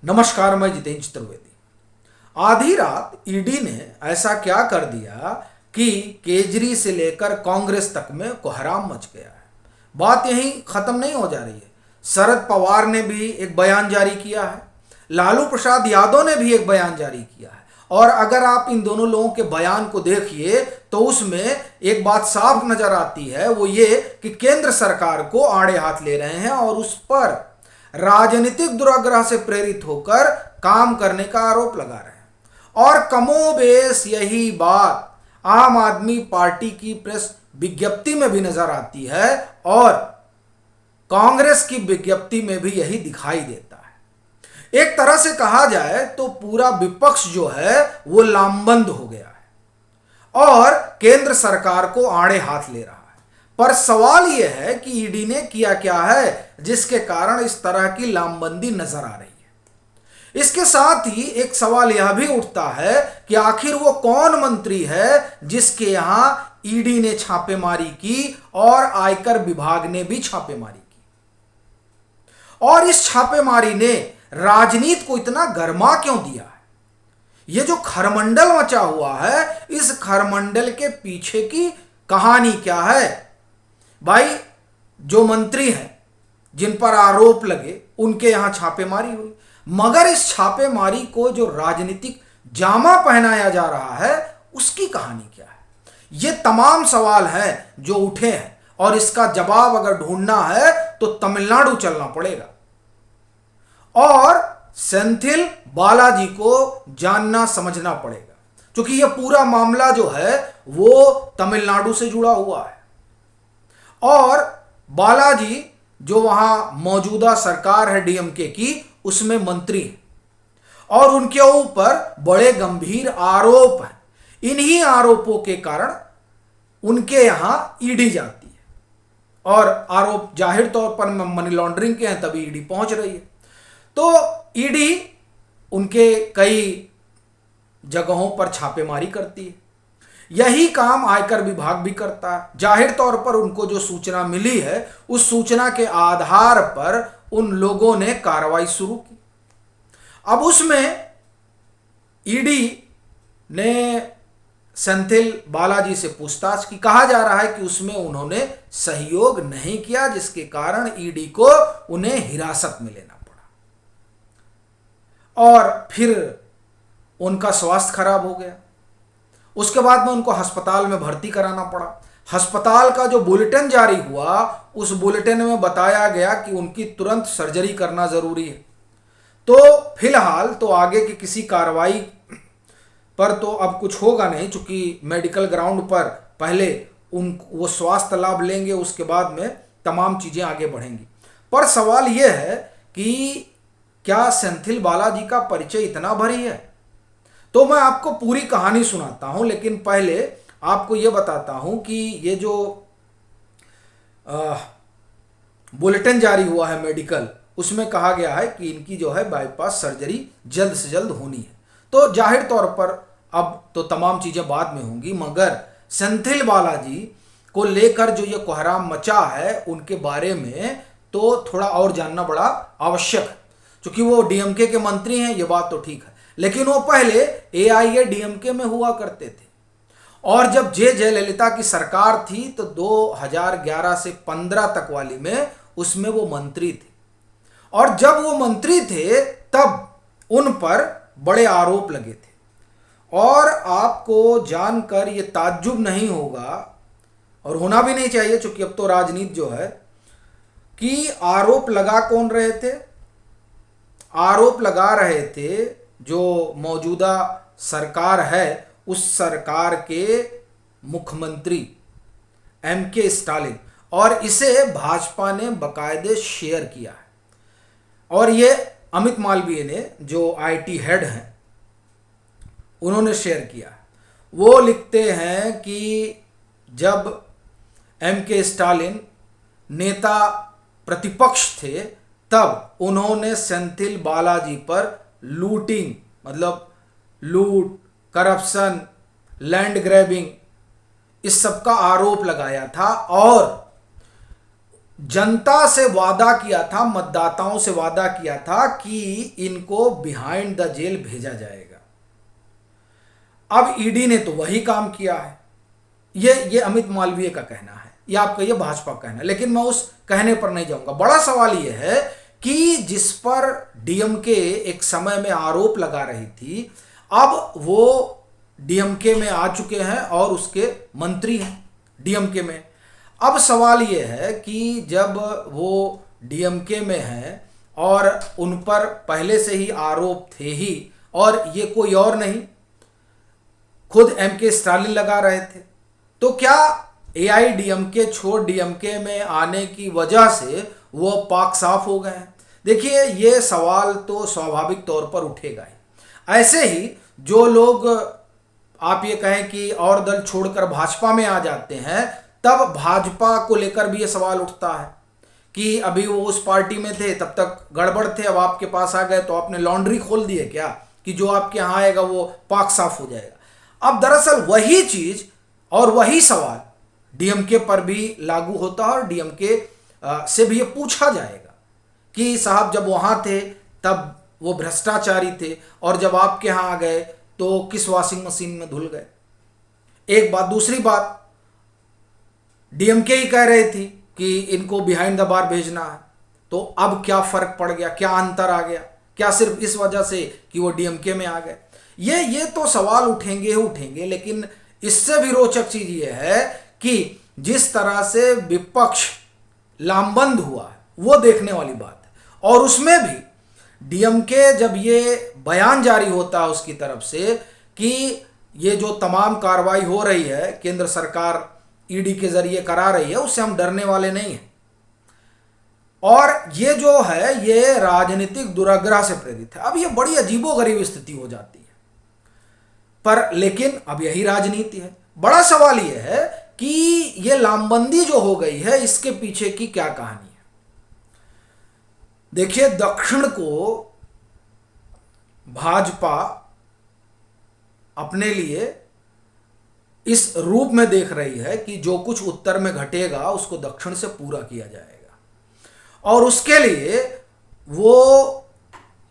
नमस्कार, मैं जितेंद्र चतुर्वेदी। आधी रात ईडी ने ऐसा क्या कर दिया कि केजरी से लेकर कांग्रेस तक में कोहराम मच गया है। बात यहीं खत्म नहीं हो जा रही है। शरद पवार ने भी एक बयान जारी किया है, लालू प्रसाद यादव ने भी एक बयान जारी किया है। और अगर आप इन दोनों लोगों के बयान को देखिए तो उसमें एक बात साफ नजर आती है, वो ये कि केंद्र सरकार को आड़े हाथ ले रहे हैं और उस पर राजनीतिक दुराग्रह से प्रेरित होकर काम करने का आरोप लगा रहे हैं। और कमोबेश यही बात आम आदमी पार्टी की प्रेस विज्ञप्ति में भी नजर आती है और कांग्रेस की विज्ञप्ति में भी यही दिखाई देता है। एक तरह से कहा जाए तो पूरा विपक्ष जो है वो लामबंद हो गया है और केंद्र सरकार को आड़े हाथ ले रहा है। पर सवाल यह है कि ईडी ने किया क्या है जिसके कारण इस तरह की लामबंदी नजर आ रही है। इसके साथ ही एक सवाल यह भी उठता है कि आखिर वो कौन मंत्री है जिसके यहां ईडी ने छापेमारी की और आयकर विभाग ने भी छापेमारी की। और इस छापेमारी ने राजनीति को इतना गर्मा क्यों दिया है? यह जो खरमंडल मचा हुआ है, इस खरमंडल के पीछे की कहानी क्या है? भाई, जो मंत्री हैं जिन पर आरोप लगे उनके यहां छापेमारी हुई, मगर इस छापेमारी को जो राजनीतिक जामा पहनाया जा रहा है उसकी कहानी क्या है? ये तमाम सवाल हैं जो उठे हैं और इसका जवाब अगर ढूंढना है तो तमिलनाडु चलना पड़ेगा और सेंथिल बालाजी को जानना समझना पड़ेगा, क्योंकि यह पूरा मामला जो है वो तमिलनाडु से जुड़ा हुआ है। और बालाजी जो वहां मौजूदा सरकार है डीएमके की, उसमें मंत्री हैं और उनके ऊपर बड़े गंभीर आरोप हैं। इन्हीं आरोपों के कारण उनके यहां ईडी जाती है और आरोप जाहिर तौर पर मनी लॉन्ड्रिंग के हैं, तभी ईडी पहुंच रही है। तो ईडी उनके कई जगहों पर छापेमारी करती है। यही काम आयकर विभाग भी करता है। जाहिर तौर पर उनको जो सूचना मिली है उस सूचना के आधार पर उन लोगों ने कार्रवाई शुरू की। अब उसमें ईडी ने सेंथिल बालाजी से पूछताछ की। कहा जा रहा है कि उसमें उन्होंने सहयोग नहीं किया, जिसके कारण ईडी को उन्हें हिरासत में लेना पड़ा और फिर उनका स्वास्थ्य खराब हो गया। उसके बाद में उनको अस्पताल में भर्ती कराना पड़ा। अस्पताल का जो बुलेटिन जारी हुआ उस बुलेटिन में बताया गया कि उनकी तुरंत सर्जरी करना जरूरी है। तो फिलहाल तो आगे की किसी कार्रवाई पर तो अब कुछ होगा नहीं, चूंकि मेडिकल ग्राउंड पर पहले वो स्वास्थ्य लाभ लेंगे, उसके बाद में तमाम चीजें आगे बढ़ेंगी। पर सवाल यह है कि क्या सेंथिल बालाजी का परिचय इतना भारी है? तो मैं आपको पूरी कहानी सुनाता हूं, लेकिन पहले आपको यह बताता हूं कि ये जो बुलेटिन जारी हुआ है मेडिकल, उसमें कहा गया है कि इनकी जो है बाईपास सर्जरी जल्द से जल्द होनी है। तो जाहिर तौर पर अब तो तमाम चीजें बाद में होंगी, मगर सेंथिल बालाजी को लेकर जो ये कोहराम मचा है उनके बारे में तो थोड़ा और जानना बड़ा आवश्यक है। क्योंकि वो डीएमके के मंत्री हैं, ये बात तो ठीक है, लेकिन वो पहले एआईएडीएमके में हुआ करते थे। और जब जयललिता की सरकार थी तो 2011 से 15 तक वाली में उसमें वो मंत्री थे। और जब वो मंत्री थे तब उन पर बड़े आरोप लगे थे। और आपको जानकर ये ताज्जुब नहीं होगा और होना भी नहीं चाहिए, क्योंकि अब तो राजनीति जो है, कि आरोप लगा कौन रहे थे? आरोप लगा रहे थे जो मौजूदा सरकार है उस सरकार के मुख्यमंत्री एमके स्टालिन, और इसे भाजपा ने बाकायदे शेयर किया है। और ये अमित मालवीय ने जो आईटी हेड हैं उन्होंने शेयर किया है। वो लिखते हैं कि जब एमके स्टालिन नेता प्रतिपक्ष थे तब उन्होंने सेंथिल बालाजी पर लूटिंग, मतलब लूट, करप्शन, लैंड ग्रैबिंग, इस सब का आरोप लगाया था। और जनता से वादा किया था, मतदाताओं से वादा किया था कि इनको बिहाइंड द जेल भेजा जाएगा। अब ईडी ने तो वही काम किया है। ये अमित मालवीय का कहना है, या आप कहिए भाजपा का कहना है, लेकिन मैं उस कहने पर नहीं जाऊंगा। बड़ा सवाल यह है कि जिस पर डीएमके एक समय में आरोप लगा रही थी, अब वो डीएमके में आ चुके हैं और उसके मंत्री हैं डीएमके में। अब सवाल यह है कि जब वो डीएमके में हैं और उन पर पहले से ही आरोप थे ही, और ये कोई और नहीं, खुद एमके स्टालिन लगा रहे थे, तो क्या एआईडीएमके छोड़ डीएमके में आने की वजह से वो पाक साफ हो गए हैं? देखिए, ये सवाल तो स्वाभाविक तौर पर उठेगा ही। ऐसे ही जो लोग आप ये कहें कि और दल छोड़कर भाजपा में आ जाते हैं, तब भाजपा को लेकर भी ये सवाल उठता है कि अभी वो उस पार्टी में थे तब तक गड़बड़ थे, अब आपके पास आ गए तो आपने लॉन्ड्री खोल दी है क्या कि जो आपके यहाँ आएगा वो पाक साफ हो जाएगा। अब दरअसल वही चीज और वही सवाल डीएमके पर भी लागू होता है, और डीएमके से भी ये पूछा जाएगा कि साहब जब वहां थे तब वो भ्रष्टाचारी थे, और जब आपके यहाँ आ गए तो किस वॉशिंग मशीन में धुल गए। एक बात। दूसरी बात, डीएमके ही कह रही थी कि इनको बिहाइंड द बार भेजना है, तो अब क्या फर्क पड़ गया, क्या अंतर आ गया? क्या सिर्फ इस वजह से कि वो डीएमके में आ गए? ये तो सवाल उठेंगे ही उठेंगे, लेकिन इससे भी रोचक चीज ये है कि जिस तरह से विपक्ष लामबंद हुआ है वो देखने वाली बात है। और उसमें भी डीएमके जब ये बयान जारी होता है उसकी तरफ से कि ये जो तमाम कार्रवाई हो रही है केंद्र सरकार ईडी के जरिए करा रही है, उससे हम डरने वाले नहीं हैं, और ये जो है ये राजनीतिक दुराग्रह से प्रेरित है। अब ये बड़ी अजीबोगरीब स्थिति हो जाती है, पर लेकिन अब यही राजनीति है। बड़ा सवाल ये है कि ये लामबंदी जो हो गई है इसके पीछे की क्या कहानी है। देखिए, दक्षिण को भाजपा अपने लिए इस रूप में देख रही है कि जो कुछ उत्तर में घटेगा उसको दक्षिण से पूरा किया जाएगा, और उसके लिए वो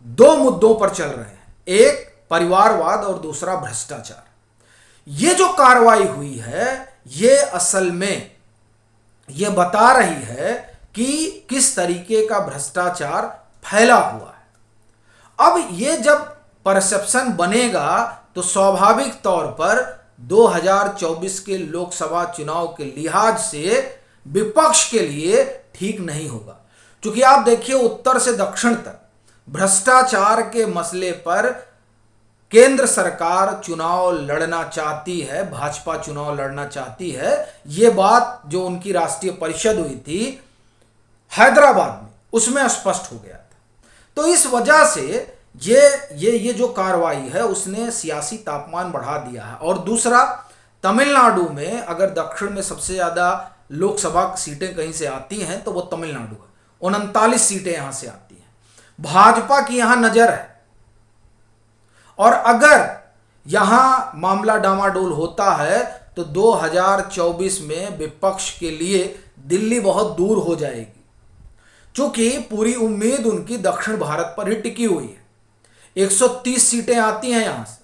दो मुद्दों पर चल रहे हैं, एक परिवारवाद और दूसरा भ्रष्टाचार। ये जो कार्रवाई हुई है ये असल में ये बता रही है कि किस तरीके का भ्रष्टाचार फैला हुआ है। अब ये जब परसेप्शन बनेगा तो स्वाभाविक तौर पर 2024 के लोकसभा चुनाव के लिहाज से विपक्ष के लिए ठीक नहीं होगा। क्योंकि आप देखिए, उत्तर से दक्षिण तक भ्रष्टाचार के मसले पर केंद्र सरकार चुनाव लड़ना चाहती है, भाजपा चुनाव लड़ना चाहती है। ये बात जो उनकी राष्ट्रीय परिषद हुई थी हैदराबाद में, उसमें स्पष्ट हो गया था। तो इस वजह से ये जो कार्रवाई है उसने सियासी तापमान बढ़ा दिया है। और दूसरा, तमिलनाडु में अगर दक्षिण में सबसे ज्यादा लोकसभा सीटें कहीं से आती हैं तो वो तमिलनाडु है। 39 सीटें यहां से आती हैं। भाजपा की यहां नजर है, और अगर यहां मामला डामाडोल होता है तो 2024 में विपक्ष के लिए दिल्ली बहुत दूर हो जाएगी, क्योंकि पूरी उम्मीद उनकी दक्षिण भारत पर ही टिकी हुई है। 130 सीटें आती हैं यहां से,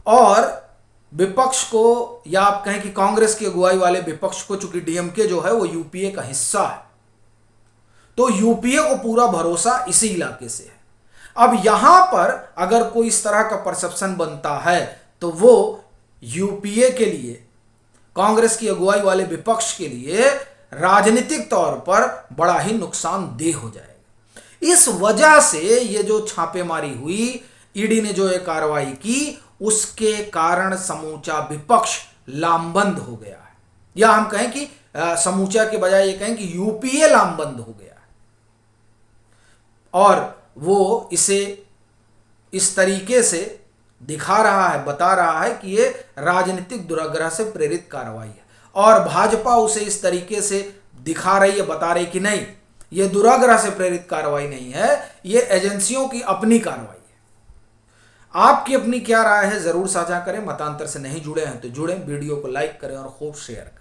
और विपक्ष को, या आप कहें कि कांग्रेस की अगुवाई वाले विपक्ष को, चूंकि डीएमके जो है वो यूपीए का हिस्सा है, तो यूपीए को पूरा भरोसा इसी इलाके से है। अब यहां पर अगर कोई इस तरह का परसेप्शन बनता है तो वो यूपीए के लिए, कांग्रेस की अगुवाई वाले विपक्ष के लिए राजनीतिक तौर पर बड़ा ही नुकसानदेह हो जाएगा। इस वजह से ये जो छापेमारी हुई, ईडी ने जो ये कार्रवाई की, उसके कारण समूचा विपक्ष लामबंद हो गया है, या हम कहें कि समूचा के बजाय ये कहें कि यूपीए लामबंद हो गया है, और वो इसे इस तरीके से दिखा रहा है, बता रहा है कि ये राजनीतिक दुराग्रह से प्रेरित कार्रवाई है। और भाजपा उसे इस तरीके से दिखा रही है, बता रही कि नहीं, ये दुराग्रह से प्रेरित कार्रवाई नहीं है, ये एजेंसियों की अपनी कार्रवाई है। आपकी अपनी क्या राय है जरूर साझा करें। मतांतर से नहीं जुड़े हैं तो जुड़ें, वीडियो को लाइक करें और खूब शेयर करें।